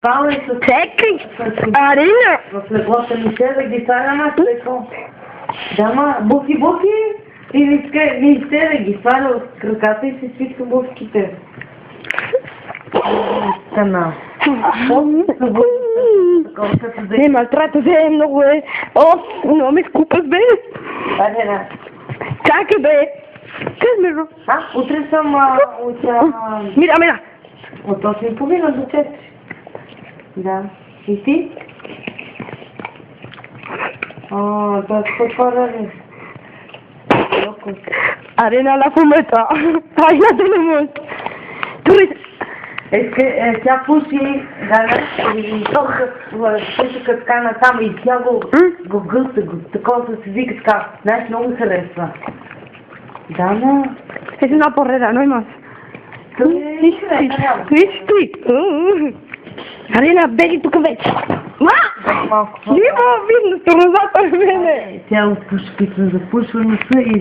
Павле с... Чекай! Арина! В леглото ми се гитара на стекло. Дама, буфи и ми се да ги сваля от краката и се свитка буфките. Канал. Не, малтрата е много е. Много ме скупа бе. Чакай бе. Кажи ми. Утре съм от... Мира. От 8:30 до 4. Да. И ти? Да, какво прави? Arena la fumeta. Ai, la tenemos. Тя пуши, и толкова пуши като кана там и тя го гълта, такова се вика така. Знаеш, много харесва. Дана. Es una porrera, no hay más. Виж. Арина, беги тук вече. Дима, видно, сте назад от мене. Тя от пушките за пушването и